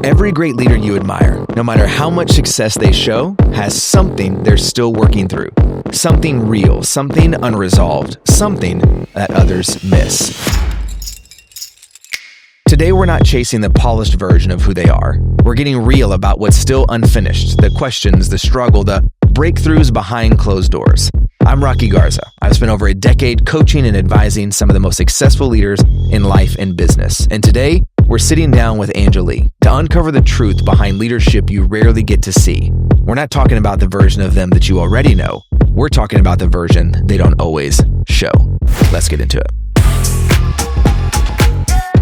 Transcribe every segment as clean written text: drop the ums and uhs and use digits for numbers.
Every great leader you admire, no matter how much success they show, has something they're still working through. Something real, something unresolved, something that others miss. Today, we're not chasing the polished version of who they are. We're getting real about what's still unfinished, the questions, the struggle, the breakthroughs behind closed doors. I'm Rocky Garza. I've spent over a decade coaching and advising some of the most successful leaders in life and business. And today, we're sitting down with Angelee to uncover the truth behind leadership you rarely get to see. We're not talking about the version of them that you already know. We're talking about the version they don't always show. Let's get into it.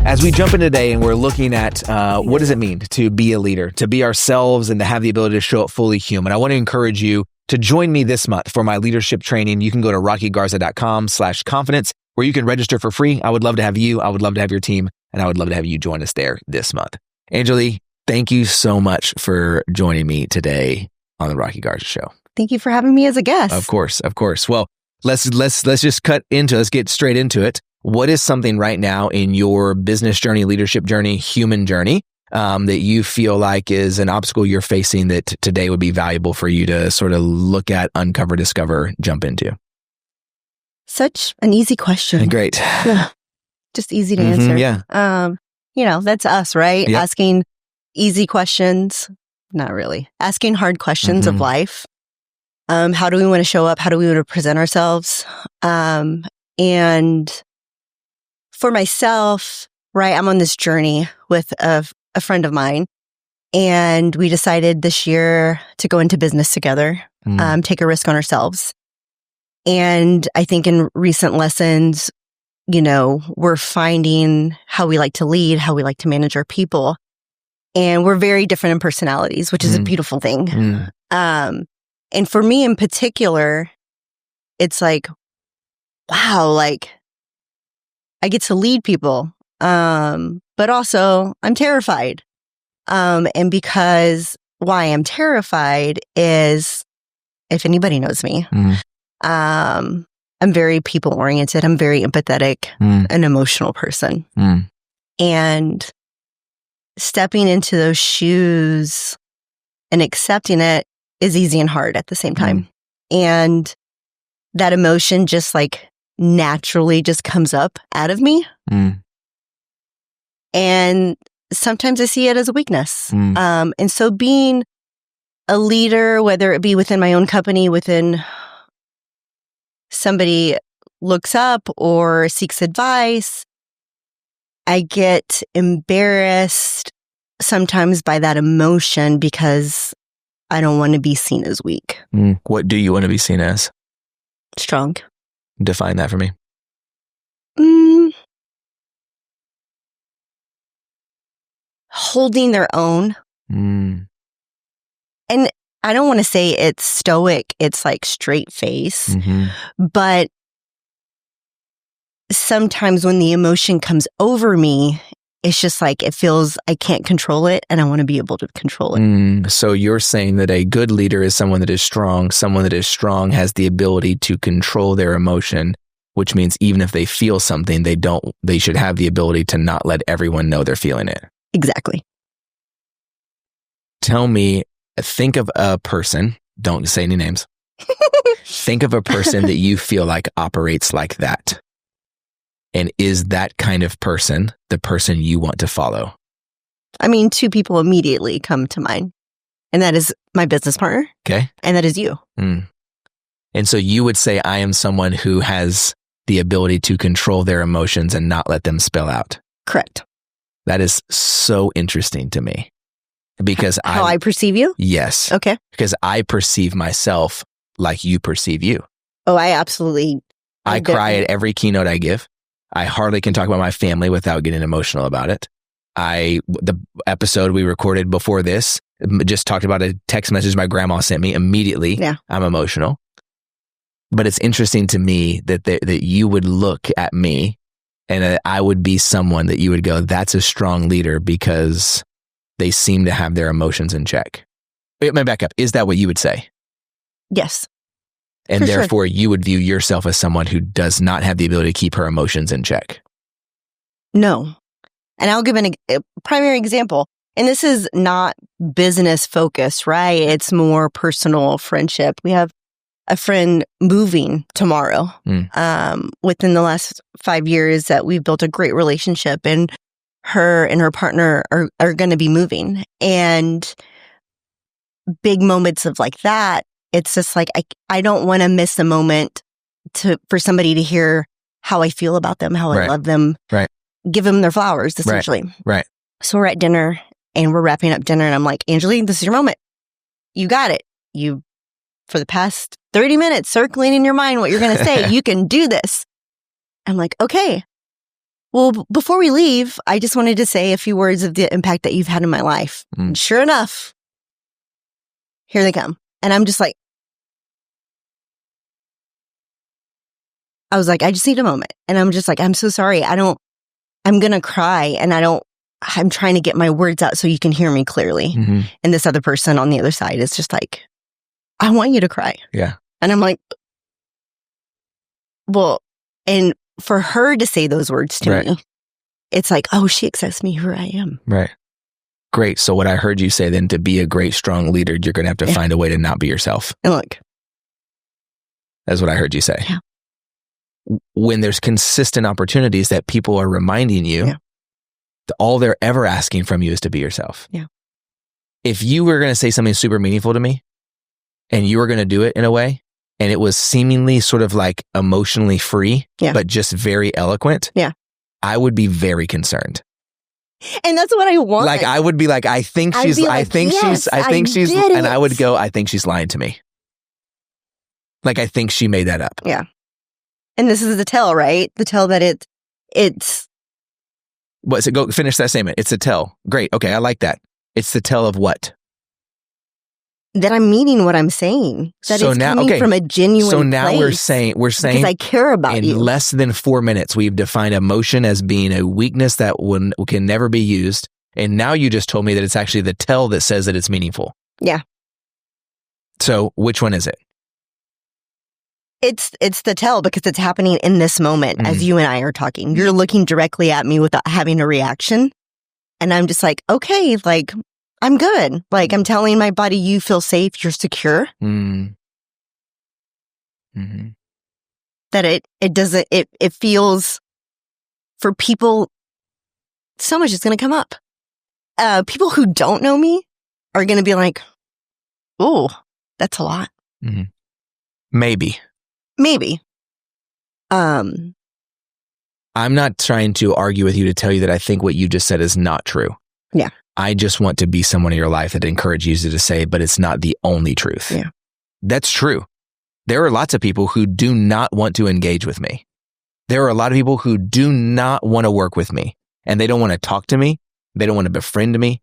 As we jump in today and we're looking at what does it mean to be a leader, to be ourselves and to have the ability to show up fully human, I want to encourage you to join me this month for my leadership training. You can go to rockygarza.com/confidence where you can register for free. I would love to have you. I would love to have your team. And I would love to have you join us there this month. Angelee, thank you so much for joining me today on the Rocky Garza Show. Thank you for having me as a guest. Of course. Well, let's get straight into it. What is something right now in your business journey, leadership journey, human journey that you feel like is an obstacle you're facing that today would be valuable for you to sort of look at, uncover, discover, jump into? Such an easy question. Great. Just easy to answer. Yeah. That's us, right? Yep. Asking easy questions. Not really. Asking hard questions of life. How do we want to show up? How do we want to present ourselves? And for myself, right, I'm on this journey with a friend of mine, and we decided this year to go into business together, take a risk on ourselves. And I think in recent lessons, we're finding how we like to lead, how we like to manage our people. And we're very different in personalities, which is a beautiful thing. And for me in particular, it's like, wow, like I get to lead people. But also I'm terrified. And because why I'm terrified is, if anybody knows me, I'm very people-oriented. I'm very empathetic, an emotional person. And stepping into those shoes and accepting it is easy and hard at the same time. And that emotion just like naturally just comes up out of me. And sometimes I see it as a weakness. And so being a leader, whether it be within my own company, within somebody looks up or seeks advice, I get embarrassed sometimes by that emotion because I don't want to be seen as weak. What do you want to be seen as? Strong. Define that for me. Holding their own. And I don't want to say it's stoic, it's like straight face, but sometimes when the emotion comes over me, it's just like, it feels I can't control it and I want to be able to control it. So you're saying that a good leader is someone that is strong. Someone that is strong has the ability to control their emotion, which means even if they feel something, they should have the ability to not let everyone know they're feeling it. Exactly. Tell me, think of a person, don't say any names. Think of a person that you feel like operates like that. And is that kind of person the person you want to follow? I mean, two people immediately come to mind. And that is my business partner. Okay. And that is you. And so you would say I am someone who has the ability to control their emotions and not let them spill out. Correct. That is so interesting to me. Because how I perceive you? Yes. Okay. Because I perceive myself like you perceive you. Oh, I absolutely. I cry at every keynote I give. I hardly can talk about my family without getting emotional about it. The episode we recorded before this just talked about a text message my grandma sent me. Immediately, I'm emotional. But it's interesting to me that you would look at me and I would be someone that you would go, that's a strong leader because they seem to have their emotions in check. Let me back up. Is that what you would say? Yes. And therefore, you would view yourself as someone who does not have the ability to keep her emotions in check. No. And I'll give a primary example. And this is not business focused, right? It's more personal friendship. We have a friend moving tomorrow. Within the last 5 years that we've built a great relationship, and her partner are going to be moving. And big moments of like that, it's just like, I don't want to miss a moment for somebody to hear how I feel about them, how I love them, give them their flowers, essentially. Right. So we're at dinner and we're wrapping up dinner, and I'm like, Angelee, this is your moment. You got it. You, for the past 30 minutes, circling in your mind what you're going to say, you can do this. I'm like, okay. Well, before we leave, I just wanted to say a few words of the impact that you've had in my life. And sure enough, here they come. And I'm just like, I was like, I just need a moment. And I'm just like, I'm so sorry. I'm going to cry, and I'm trying to get my words out so you can hear me clearly. And this other person on the other side is just like, I want you to cry. Yeah. And I'm like, well, and for her to say those words to me, it's like, oh, she accepts me who I am. Right. Great. So what I heard you say then, to be a great, strong leader, you're going to have to find a way to not be yourself. And look. That's what I heard you say. Yeah. When there's consistent opportunities that people are reminding you, all they're ever asking from you is to be yourself. Yeah. If you were going to say something super meaningful to me, and you were going to do it in a way, and it was seemingly sort of like emotionally free, but just very eloquent, I would be very concerned. And that's what I want. Like, I would be like, I think she's, and I would go, I think she's lying to me. Like, I think she made that up. Yeah. And this is the tell, right? The tell that it's. What's it? Go finish that statement. It's a tell. Great. Okay. I like that. It's the tell of what? That I'm meaning what I'm saying. That so it's now, coming from a genuine So now place. we're saying because I care about you. In less than 4 minutes, we've defined emotion as being a weakness that can never be used. And now you just told me that it's actually the tell that says that it's meaningful. Yeah. So which one is it? It's the tell, because it's happening in this moment as you and I are talking. You're looking directly at me without having a reaction. And I'm just like, okay, like, I'm good. Like, I'm telling my body, you feel safe, you're secure. That it feels, for people, so much is going to come up. People who don't know me are going to be like, oh, that's a lot. Maybe. I'm not trying to argue with you to tell you that I think what you just said is not true. Yeah. I just want to be someone in your life that encourages you to say, but it's not the only truth. Yeah. That's true. There are lots of people who do not want to engage with me. There are a lot of people who do not want to work with me, and they don't want to talk to me. They don't want to befriend me.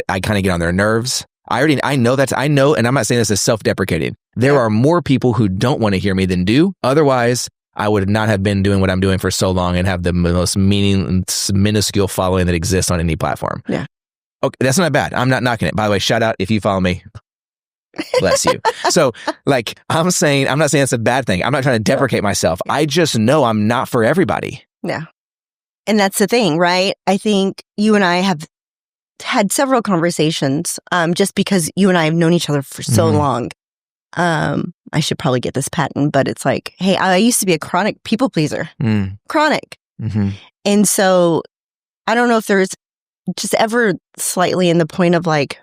I kind of get on their nerves. I know, and I'm not saying this as self-deprecating. There are more people who don't want to hear me than do. Otherwise, I would not have been doing what I'm doing for so long and have the most minuscule following that exists on any platform. Yeah. Okay, that's not bad. I'm not knocking it. By the way, shout out if you follow me. Bless you. So, like, I'm not saying it's a bad thing. I'm not trying to deprecate myself. I just know I'm not for everybody. Yeah. And that's the thing, right? I think you and I have had several conversations, just because you and I have known each other for so long. I should probably get this patent, but it's like, hey, I used to be a chronic people pleaser. Chronic. And so I don't know if there's just ever slightly in the point of like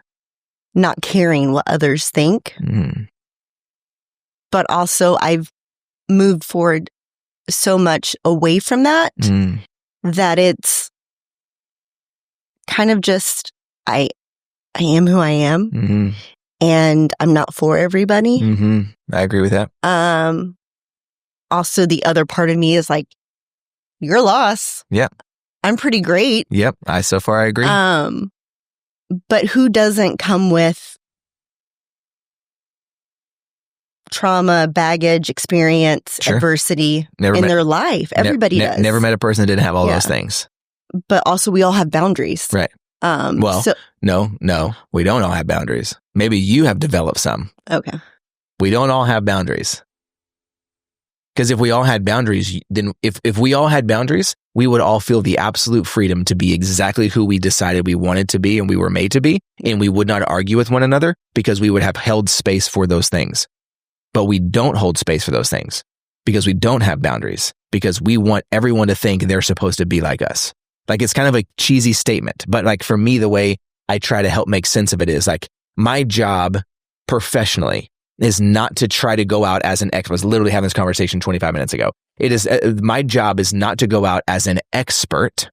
not caring what others think. But also I've moved forward so much away from that, that it's kind of just, I am who I am, and I'm not for everybody. I agree with that. Also, the other part of me is like, your loss. Yep. I'm pretty great. Yep. So far I agree. But who doesn't come with trauma, baggage, experience, adversity in their life? Everybody does. Never met a person that didn't have all those things. But also, we all have boundaries. Right. No, we don't all have boundaries. Maybe you have developed some. Okay. We don't all have boundaries. Because if we all had boundaries, then if we all had boundaries, we would all feel the absolute freedom to be exactly who we decided we wanted to be and we were made to be. And we would not argue with one another because we would have held space for those things. But we don't hold space for those things because we don't have boundaries, because we want everyone to think they're supposed to be like us. Like, it's kind of a cheesy statement, but like for me, the way I try to help make sense of it is like, my job professionally is not to try to go out as an expert. I was literally having this conversation 25 minutes ago. It is my job is not to go out as an expert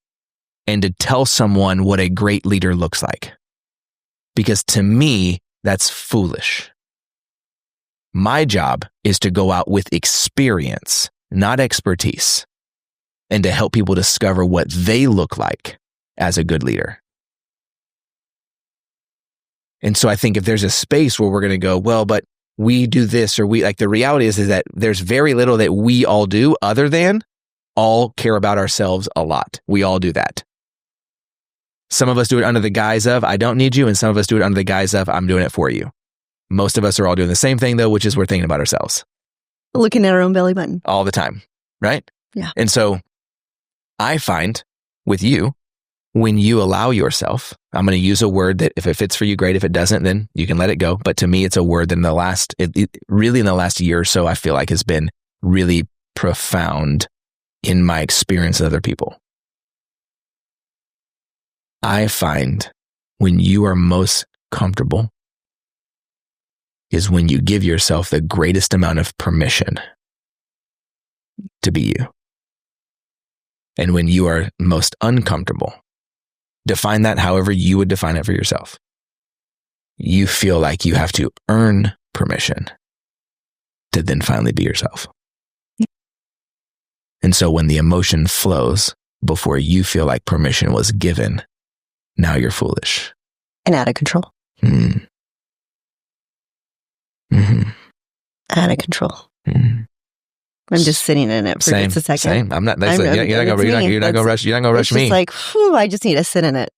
and to tell someone what a great leader looks like. Because to me, that's foolish. My job is to go out with experience, not expertise, and to help people discover what they look like as a good leader. And so I think if there's a space where we're going to go, well, but we do this, or we, like, the reality is that there's very little that we all do other than all care about ourselves a lot. We all do that. Some of us do it under the guise of, I don't need you. And some of us do it under the guise of, I'm doing it for you. Most of us are all doing the same thing though, which is we're thinking about ourselves. Looking at our own belly button. All the time. Right? Yeah. And so I find with you, when you allow yourself, I'm going to use a word that if it fits for you, great. If it doesn't, then you can let it go. But to me, it's a word that really in the last year or so, I feel like has been really profound in my experience with other people. I find when you are most comfortable is when you give yourself the greatest amount of permission to be you. And when you are most uncomfortable, define that however you would define it for yourself. You feel like you have to earn permission to then finally be yourself. And so when the emotion flows before you feel like permission was given, now you're foolish. And out of control. Mm-hmm. Out of control. Mm-hmm. I'm just sitting in it for just a second. Same. I'm not. You're not gonna rush. You're not gonna rush me. It's like, I just need to sit in it.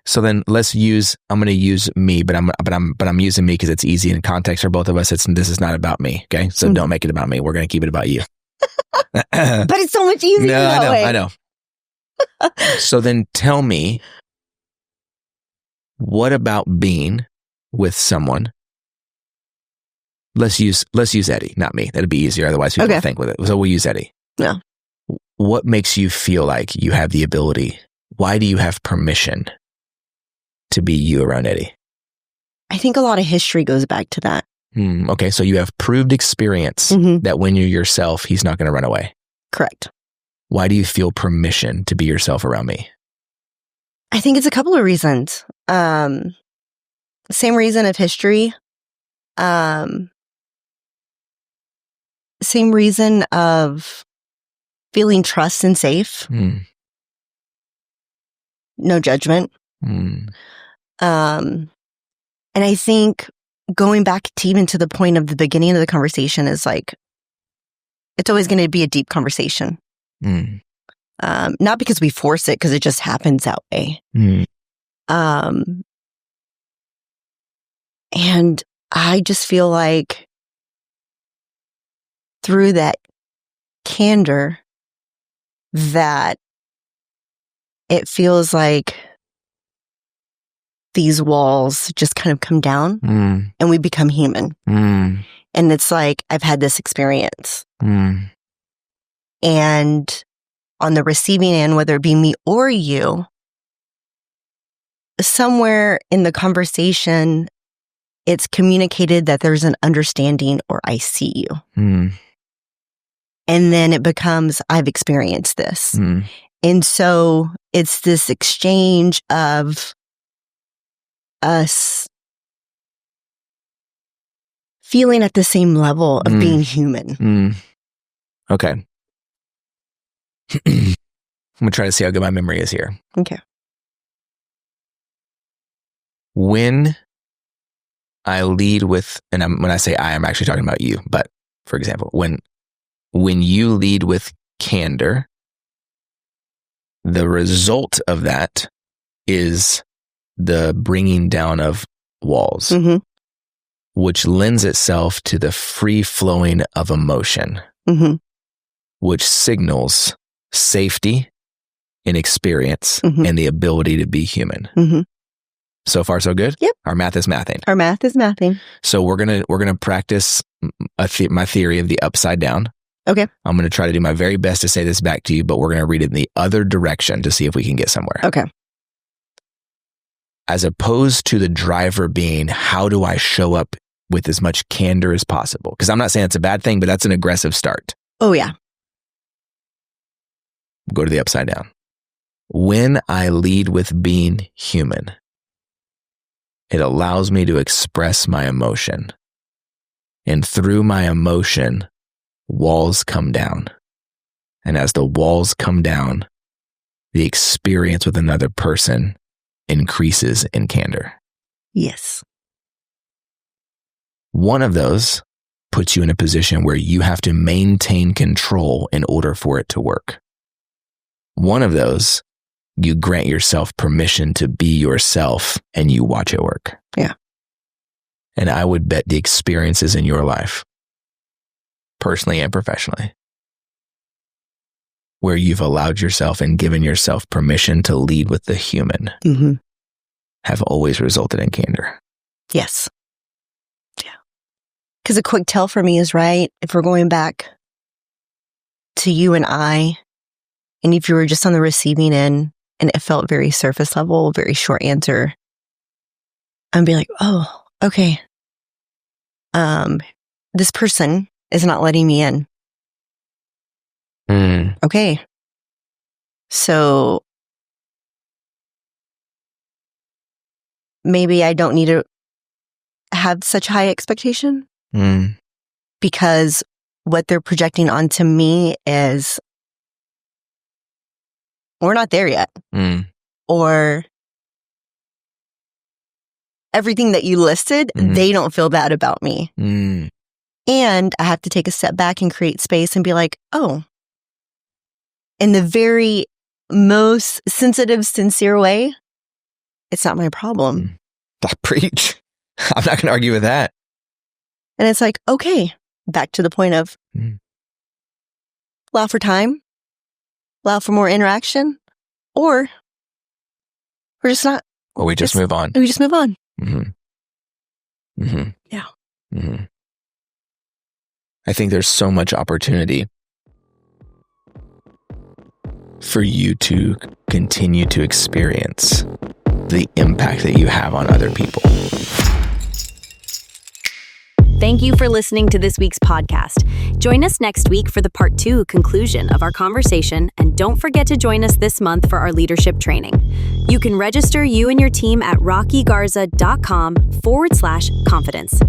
So then let's use. I'm going to use me, but I'm using me because it's easy in context for both of us. This is not about me. Okay, so don't make it about me. We're going to keep it about you. But it's so much easier. No, that way. I know. So then tell me, what about being with someone? Let's use Eddie, not me. That'd be easier. Otherwise, people think with it. So we'll use Eddie. Yeah. What makes you feel like you have the ability? Why do you have permission to be you around Eddie? I think a lot of history goes back to that. Okay, so you have proved experience that when you're yourself, he's not going to run away. Correct. Why do you feel permission to be yourself around me? I think it's a couple of reasons. Same reason of history. Same reason of feeling trust and safe. No judgment. And I think going back to even to the point of the beginning of the conversation is like, it's always going to be a deep conversation. Not because we force it, because it just happens that way. And I just feel like through that candor, that it feels like these walls just kind of come down and we become human. And it's like, I've had this experience. And on the receiving end, whether it be me or you, somewhere in the conversation, it's communicated that there's an understanding or I see you. And then it becomes, I've experienced this. And so it's this exchange of us feeling at the same level of being human. Okay. I'm going to try to see how good my memory is here. Okay. When I lead with, and when I say I'm actually talking about you, but for example, when you lead with candor, the result of that is the bringing down of walls. which lends itself to the free flowing of emotion, which signals safety and experience and the ability to be human. So far, so good? Yep. Our math is mathing. Our math is mathing. So we're gonna practice my theory of the upside down. Okay. I'm going to try to do my very best to say this back to you, but we're going to read it in the other direction to see if we can get somewhere. Okay. As opposed to the driver being, how do I show up with as much candor as possible? Because I'm not saying it's a bad thing, but that's an aggressive start. Oh, yeah. Go to the upside down. When I lead with being human, it allows me to express my emotion. And through my emotion, walls come down. And as the walls come down, the experience with another person increases in candor. Yes. One of those puts you in a position where you have to maintain control in order for it to work. One of those, you grant yourself permission to be yourself and you watch it work. Yeah. And I would bet the experiences in your life, personally and professionally, where you've allowed yourself and given yourself permission to lead with the human, have always resulted in candor. Yes. Yeah. Because a quick tell for me is, right, if we're going back to you and I, and if you were just on the receiving end and it felt very surface level, very short answer, I'd be like, oh, okay. This person is not letting me in. Okay. So maybe I don't need to have such high expectation because what they're projecting onto me is we're not there yet. Or everything that you listed, they don't feel bad about me. And I have to take a step back and create space and be like, oh, in the very most sensitive, sincere way, it's not my problem. Preach. I'm not going to argue with that. And it's like, okay, back to the point of allow for time, allow for more interaction, or we're just not. Or we just move on. We just move on. Yeah. I think there's so much opportunity for you to continue to experience the impact that you have on other people. Thank you for listening to this week's podcast. Join us next week for the part 2 conclusion of our conversation, and don't forget to join us this month for our leadership training. You can register you and your team at rockygarza.com/confidence.